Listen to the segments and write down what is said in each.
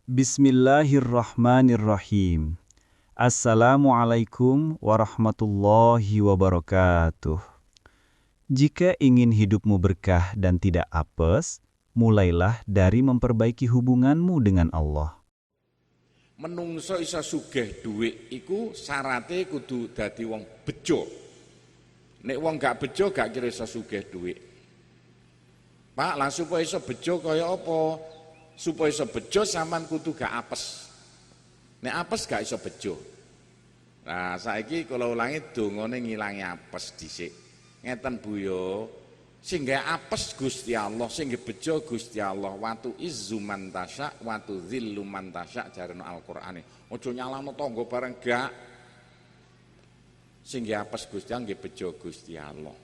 Bismillahirrahmanirrahim. Assalamualaikum warahmatullahi wabarakatuh. Jika ingin hidupmu berkah dan tidak apes, mulailah dari memperbaiki hubunganmu dengan Allah. Menungso iso sugih dhuwit iku syaraté kudu dadi wong bejo. Nek wong gak bejo gak kira iso sugih dhuwit. Pak, lah supaya iso bejo kaya apa? Supaya iso bejo sampean kudu gak apes. Nek apes gak iso bejo. Nah, saiki kula ulangi dongane ngilangi apes dhisik. Ngeten Bu yo. Sing gawe apes Gusti Allah, sing gawe bejo Gusti Allah. Watu izzu man tasya, watu dzillu man tasya jarene Al-Qur'ane. Aja nyalahno tangga bareng gak. Sing gawe apes Gusti Allah, nggih bejo Gusti Allah.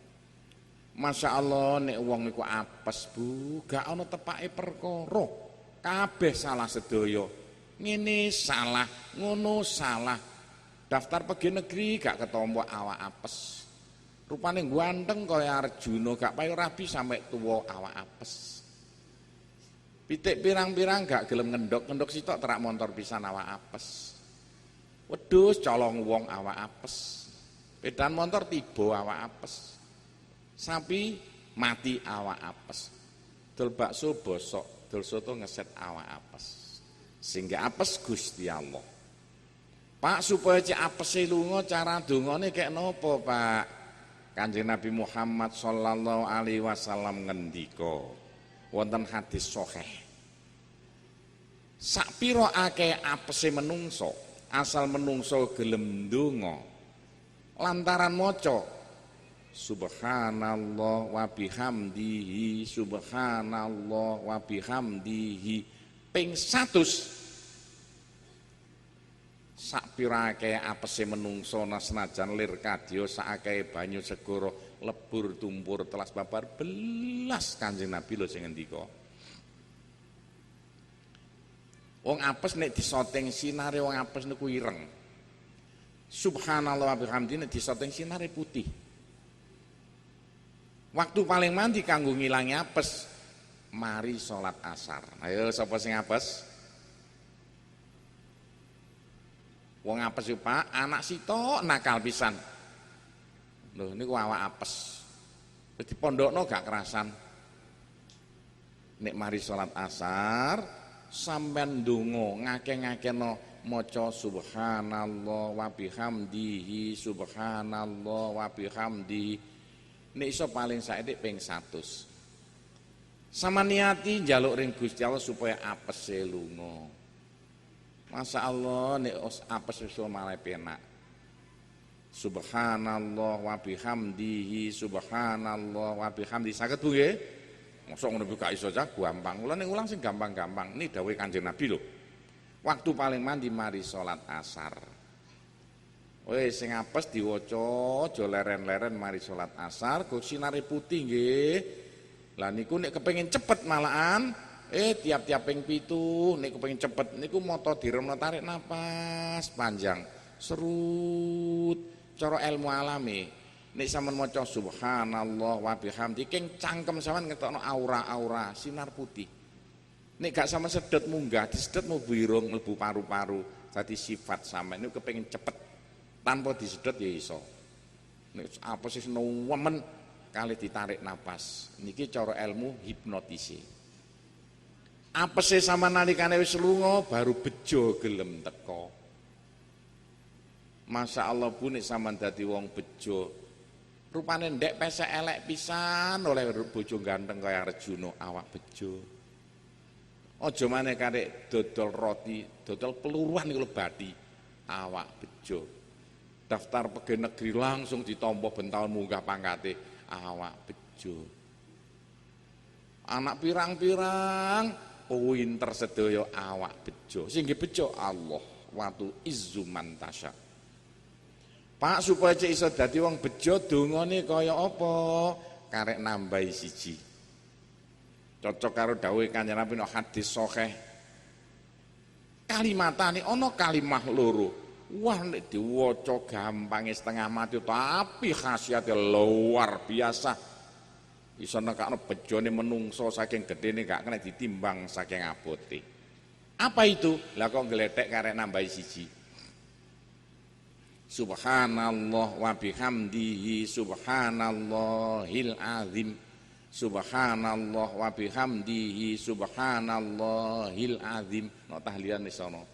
Masya Allah nek wong iku apes Bu, gak ana tepake perkara. Kabeh salah sedaya. Ngene salah, ngono salah. Daftar pegawai negeri gak ketompo awak apes. Rupane ganteng kaya Arjuna, gak payu rabi sampai tuwa awak apes. Pitik pirang-pirang gak gelem ngendhok sitok terak montor pisan awak apes. Wedhus colong wong awak apes. Pedan montor tiba awak apes. Sapi mati awak apes. Dol bakso bosok, dol soto ngeset awak apes. Sehingga apes Gusti Allah. Pak, supaya cek apese lunga cara dongane kek napa, Pak? Kanjeng Nabi Muhammad sallallahu alaihi wasallam ngendika wonten hadis sahih. Sakpira akeh apese menungso, asal menungso gelem ndonga lantaran maca subhanallah wa bihamdihi subhanallah wa bihamdihi ping 100. Sakpira akeh apese menungso senajan lir kadya sakake banyu segara lebur tumpur telas babar belas Kanjeng Nabi lho sing ngendika. Wong apes nek disoteng sinare wong apes niku ireng. Subhanallah wa bihamdihi nek disoteng sinare putih. Waktu paling mandi kanggo ngilangi apes mari salat asar. Ayo sapa sing apes? Wong apes yo Pak, anak sitok nakal pisan. Lho niku awak apes. Wis dipondhokno gak kerasan. Nek mari salat asar sampean ndonga ngakeh-ngakehno maca subhanallah wa bihamdihi subhanallah wa bihamdihi. Nek iso paling saithik ping 100. Sama niati njaluk ring Gusti Allah supaya apese lunga. Masya Allah nek apes wis malah penak. Subhanallah wa bihamdihi subhanallah wa bihamdihi. Saged Bu nggih? Mosok ngono gak iso cah gampang. Kula ning ulang sing gampang-gampang. Ini dawuh Kanjeng Nabi lho. Waktu paling mandi mari salat asar. Wis sing apes diwaca aja leren-leren mari salat asar, kok sinare putih nggih. Lah niku nek kepengin cepet malahan tiap-tiap ping 7 nek kepengin cepet niku moto diremno tarik napas panjang serut cara ilmu alami nek sampean maca subhanallah wa bihamdi king cangkem sampean ngetokno aura-aura sinar putih nek gak sampean sedot munggah disedot mau birung mlebu paru-paru dadi sifat sampean niku kepengin cepet tanpa disedot ya iso nek apa sih nemen kali ditarik napas niki cara ilmu hipnotis. Apese sama nalikane wis lunga baru bejo gelem teko. Masya Allah Bu nek sampean dadi wong bejo. Rupane ndek pesek elek pisan oleh bojo ganteng kaya Arjuna awak bejo. Aja maneh karek dodol roti, dodol peluruan niku lebati awak bejo. Daftar pegawai negeri langsung ditampa bentahun munggah pangkate awak bejo. Anak pirang-pirang pinter sedaya awak bejo. Sing nggih bejo Allah, watu izzu man tasya. Pak supaya cek iso dadi wong bejo dongane kaya apa? Karek nambahi siji. Cocok karo dawuhe Kanjeng Nabi nek hadis sahih. Kalimatane ana kalimah loro. Wah nek diwaca gampange setengah mati tapi khasiate luar biasa. Iso nekakno bejone menungso saking gedene gak kena ditimbang saking abote. Apa itu? Lah kok geletek karek nambahi siji. Subhanallah wa bihamdihi subhanallahil azim. Subhanallah wa bihamdihi subhanallahil azim. No tahlilan di sono.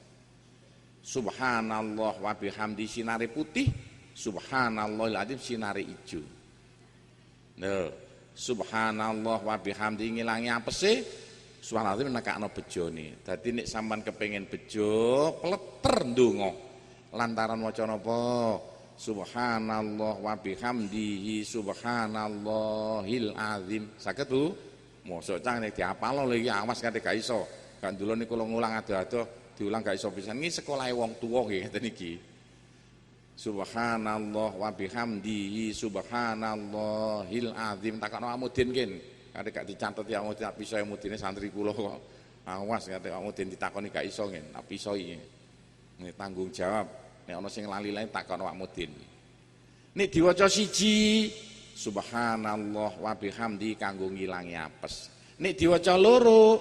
Subhanallah wa bihamdi sinare putih, subhanallahil azim sinare ijo. Nah, subhanallah wa bihamdi ngilangi apese, subhanallah nekakno bejone. Dadi nek sampean kepengin bejo, pleter ndonga. Lantaran maca napa? Subhanallah wa bihamdihi subhanallahil azim. Saged Bu? Mosok cang nek diapal lho iki awas kate gak iso. Gak ndulun niku ngulang ado-ado diulang gak iso pisan. Iki sekolahe wong tuwa nggih ngeten iki. Subhanallah wa bihamdihi subhanallahil azim. Takokno Amudin kin. Kate gak dicatet ya Amudin tak piso Amudine santri kula kok. Awas kate Amudin ditakoni gak iso ngen. Tak piso iki. Nek tanggung jawab. Nek ana sing lali-lali takon awak mudin. Nek diwaca siji subhanallah wa bihamdi kanggo ngilangi apes. Nek diwaca loro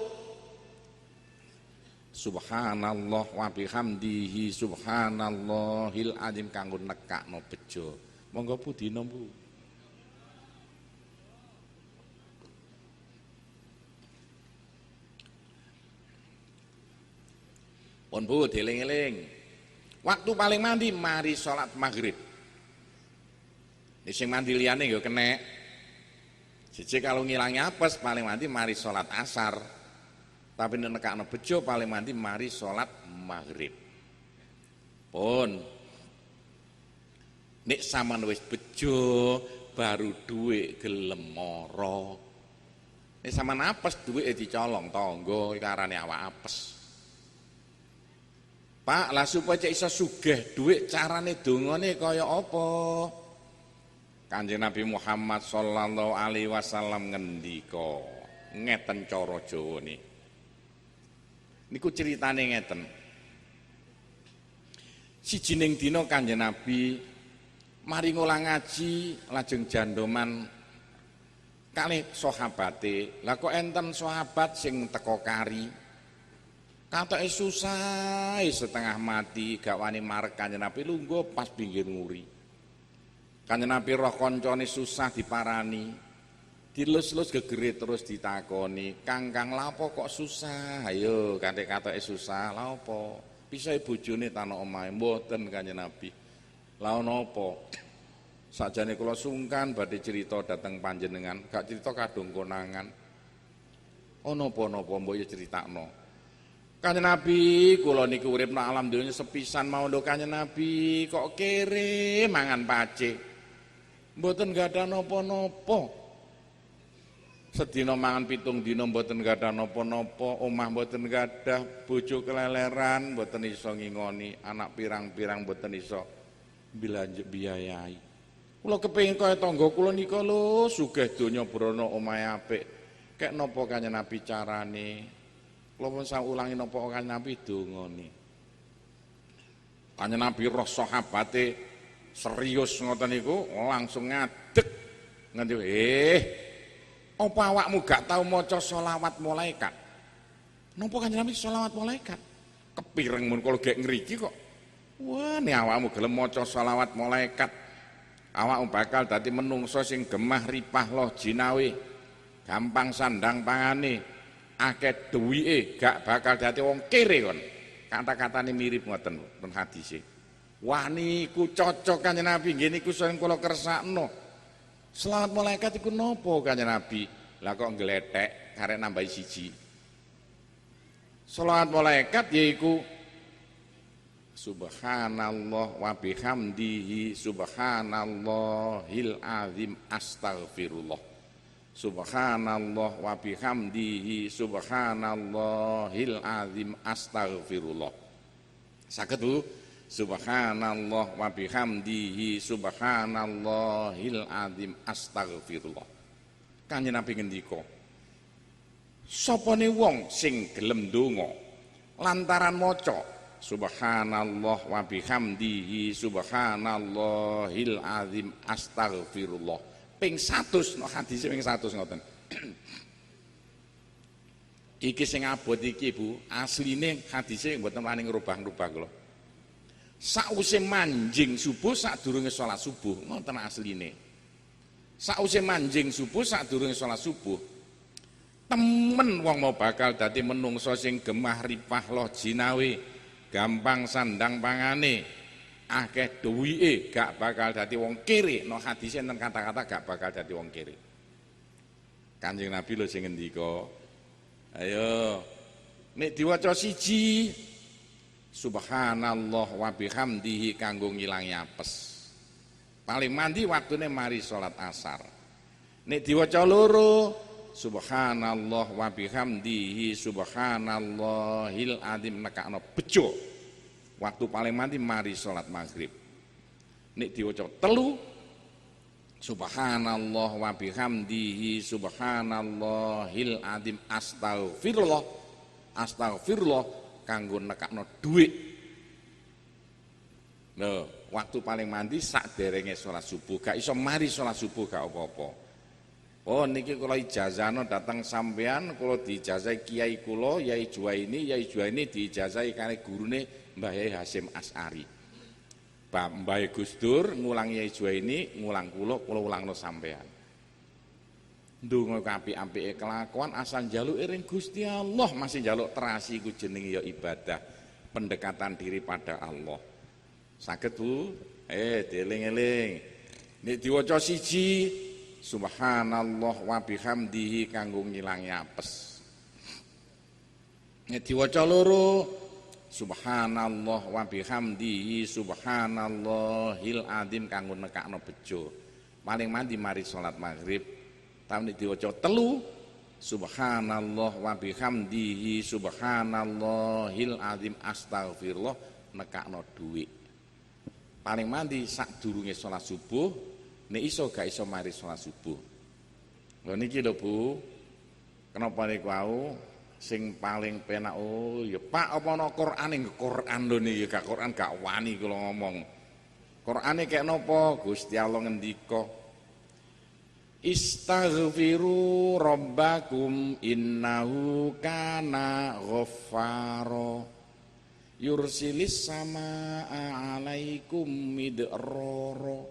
subhanallah wa bihamdihi subhanallahil azim kanggo nekakno bejo. Monggo pudina Bu. Pun Bu dieling-eling. Waktu paling mandi mari salat maghrib. Nek sing mandi liyane ya kenek. Siji kalau ngilangi apes paling mandi mari salat asar. Tapi nek nekakno bejo paling mandi mari salat maghrib. Pun nek sampean wis bejo baru duwe gelem mara. Nek sampean apes duweke dicolong tangga iki arane awak apes. Pak, lah supaya iso sugih dhuwit carane dongane kaya apa? Kanjeng Nabi Muhammad sallallahu alaihi wasallam ngendika, ngeten cara Jawane. Niku ceritane ngeten. Sijining dina Kanjeng Nabi mari ngulang ngaji lajeng jandoman kalih sahabate. Lah kok enten sahabat sing teka kari. Katoke susah setengah mati gak wani marek Kanjeng Nabi lungguh pas pinggir nguri. Kanjeng Nabi roh koncone susah diparani. Dilus-lus gegere terus ditakoni, "Kang lapo kok susah?" Ayo katoke susah, "Lha opo?" Pisahe bojone tano omahe, "Mboten Kanjeng Nabi." "Lha napa?" "Sakjane kula sungkan badhe cerita dhateng panjenengan, gak cerita kadung konangan." "Oh napa-napa mbok ya critakno." Kanjeng Nabi, kula niku urip nang alam donya sepisan mau lho Kanjeng Nabi, kok kere mangan pacik. Mboten gadah napa-napa. Sedina mangan 7 dina mboten gadah napa-napa, omah mboten gadah, bojo keleleran mboten iso ngingoni, anak pirang-pirang mboten iso biayai. Kula kepengin kaya tangga kula nika lho, sugih donya brana omahe apik. Kek napa Kanjeng Nabi carane? Kula pun sak ulangi napa Kanjeng Nabi dongane. Kanjeng Nabi roh sahabate serius ngoten niku langsung ngadeg ngendi apa awakmu gak tau maca selawat malaikat? Napa Kanjeng Nabi selawat malaikat? Kepireng mun kula gek ngriki kok. Wah, nek awakmu gelem maca selawat malaikat, awakmu bakal dadi menungso sing gemah ripah loh jinawe. Gampang sandang pangane. Akeh duwike gak bakal dadi wong kere kon. Kata-katane mirip ngoten ten hadise. Wah niku cocok Kanjeng Nabi, nggih niku sing kula kersakno. Selawat malaikat iku napa Kanjeng Nabi? Lah kok nglethek karek nambahi siji. Selawat malaikat yaiku subhanallah wa bihamdihi subhanallahil azim astaghfirullah. Subhanallah wa bihamdihi subhanallahil azim astaghfirullah. Saged Bu? Subhanallah wa bihamdihi subhanallahil azim astaghfirullah. Kanjeng Nabi ngendika, sapane wong sing gelem ndonga lantaran maca subhanallah wa bihamdihi subhanallahil azim astaghfirullah ping 100 no hadis ping 100 ngoten. Iki sing abot iki Bu, asline hadise mboten wani ngrubah-rubah kula. Sakwise manjing subuh sadurunge salat subuh, ngoten asline. Sakwise manjing subuh sadurunge salat subuh, temen wong mau bakal dadi menungso sing gemah ripah loh jinawe, gampang sandang pangane, akeh duwike, gak bakal dadi wong kere. No hadise enten kata-kata gak bakal dadi wong kere. Kanjeng Nabi lho sing ngendika, ayo nek diwaca siji subhanallah wa bihamdihi kanggo ngilangi apes. Paling mandi waktune mari salat asar. Nek diwaca loro subhanallah wa bihamdihi subhanallahil azim nekakno bejo. Waktu paling mandi mari salat maghrib. Nek diwaca telu subhanallah wa bihamdihi subhanallahil azim astaghfirullah kanggo nekakno dhuwit. Lho, waktu paling mandi sakderenge salat subuh, gak iso mari salat subuh gak apa-apa. Oh niki kula ijazahno datang sampean, kula diijazahi kiai kula Yai Juwaini diijazahi kali gurune Mbah Yai Hasyim Asy'ari. Mbah Gus Dur ngulang Yai Juwaini, ngulang kula ulangno sampean. Ndonga apik-apike kelakuan asal njaluk ring Gusti Allah, masih njaluk terasi iku jenenge ya ibadah, pendekatan diri pada Allah. Saged Bu? Dieling-eling. Nek diwaca siji subhanallah wa bihamdihi kanggo ngilangi apes. Nek diwaca loro subhanallah wa bihamdihi subhanallahil azim kanggo nekakno bejo. Paling mandi mari salat maghrib. Nek diwaca telu subhanallah wa bihamdihi subhanallahil azim astaghfirullah nekakno dhuwit. Paling mandi sadurunge salat subuh, nek iso gak iso mari salat subuh. Lho niki lho Bu. Kenapa niku wau sing paling penak ya Pak apa ana Qur'ane Qur'an lho niki gak Qur'an gak wani kula ngomong. Qur'ane kek napa Gusti Allah ngendika Istaghfiru rabbakum innahu kana ghaffara yursilis samaa alaikum midrara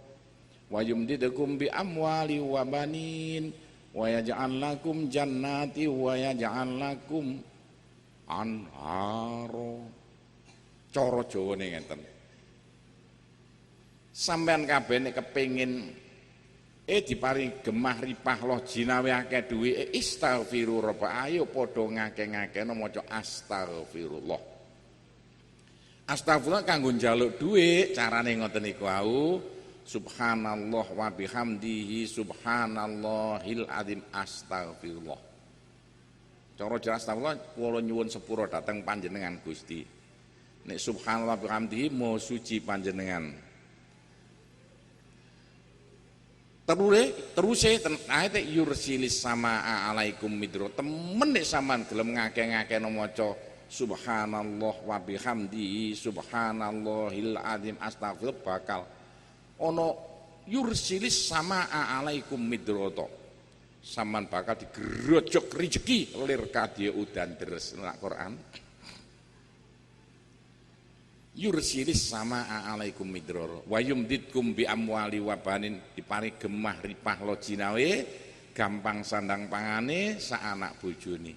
wa yumdidukum bi amwali wa banin wa yaj'al lakum jannati wa yaj'al lakum anhara. Cara Jawane ngeten. Sampeyan kabeh nek kepengin diparing gemah ripah loh jinawe akeh duwike istaghfiru rabb, ayo padha ngakeh-ngakehno maca astaghfirullah. Astagfirullah kanggo njaluk dhuwit, carane ngoten niku wau. Subhanallah wa bihamdihi subhanallahil azim astaghfirullah. Cara jelas astagfirullah kula nyuwun sepura dhateng panjenengan Gusti. Nek subhanallah wa bihamdihi mo suci panjenengan. Teruse ayate yursilis samaa alaikum midro. Temen nek sampean gelem ngakeh-ngakehno maca subhanallah wa bihamdihi subhanallahil azim astaghfirullah bakal ana yursilis samaa alaikum midroto. Saman bakal digerojok rezeki lir kadya udan deres nang Quran. Yursilis samaa alaikum midroto wa yumditkum bi amwali wa banin, dipari gemah ripah lojinawe, gampang sandang pangane sak anak bojone.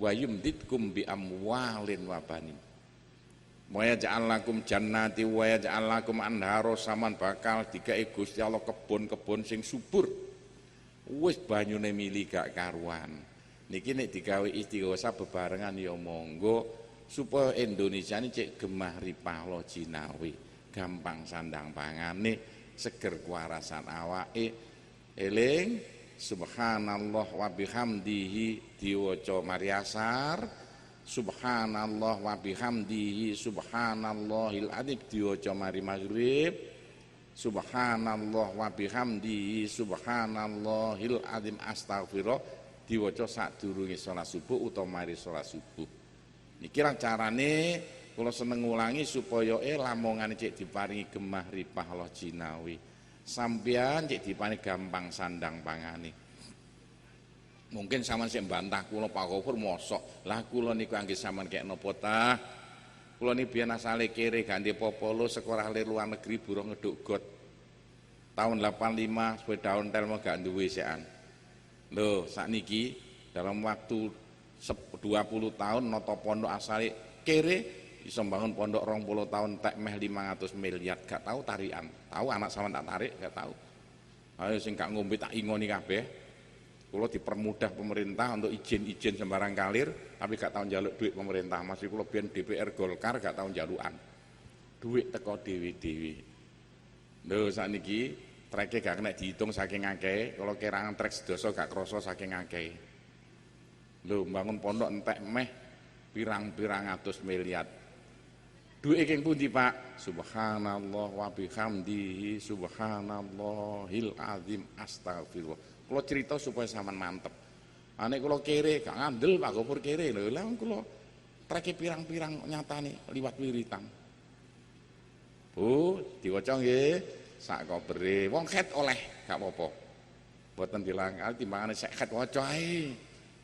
Wa yumditkum bi amwalin wa banin wa yaj'al lakum jannati wa yaj'al lakum anharo, saman bakal digawe Gusti Allah kebon-kebon sing subur wis banyune mili gak karuan. Niki nek digawe istighosa bebarengan ya monggo supaya Indonesia ini cek gemah ripah lo jinawi, gampang sandang pangane, seger kuarasan awake. Eling subhanallah wa bihamdihi diwaca mari asar, subhanallah wa bihamdihi subhanallahil azim diwaca mari maghrib, subhanallah wa bihamdihi subhanallahil azim astaghfirullah diwaca sadurunge salat subuh utawa mari salat subuh. Niki ra carane kula seneng ngulangi supaya lamongane cek diparingi gemah ripah Allah jinawi. Sampeyan cek diparingi gampang sandang pangane. Mungkin sampean sik mbantah kula Pak Gofur mosok. Lah kula niku anggih sampean kek napa ta? Kula niki biyen asale kere ganti popolo sekolah lir luar negeri buruh ngeduk got. Tahun 85 sepeda ontel mah gak duwe sekan. Lho, sakniki dalam waktu 20 tahun nata pondok asale kere iso bangun pondok 20 tahun tek meh 500 miliar. Gak tahu tarian. Tahu anak sampean tak tarik gak tahu. Ayo sing gak ngombe tak ingoni kabeh. Kula dipermudah pemerintah untuk izin-izin sembarang kalir, tapi gak tahu njaluk duit pemerintah. Masih kula biyen DPR Golkar gak tahu njalukan. Duit teko dewe-dewe. Lho sakniki treke gak kena dihitung saking akeh, kalau kerangan trek sedasa gak krasa saking akeh. Lho bangun pondok entek meh pirang-pirang atus miliar. Duit keng pundi Pak? Subhanallah wa bihamdihi subhanallahil azim astagfirullah. Kalau cerita supaya sampean mantep. Ane kula kere gak ngandel Pak Gofur kere lho. Lah kula treke pirang-pirang nyatane liwat wiritan. Bu, diwaca nggih sak kobere. Wong khet oleh gak apa-apa. Mboten dilangkal timbangane sek khet waca ae.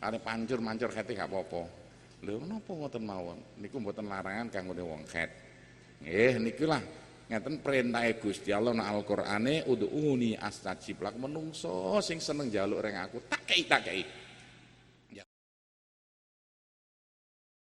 Are pancur-mancur khete gak apa-apa. Lho menapa ngoten mawon? Niku mboten larangan kanggo wong khet. Nggih niku lah ngeten perintahe Gusti Allah nang Al-Qur'ane ud'uni astajib lak menungso sing seneng njaluk ring aku tak kei.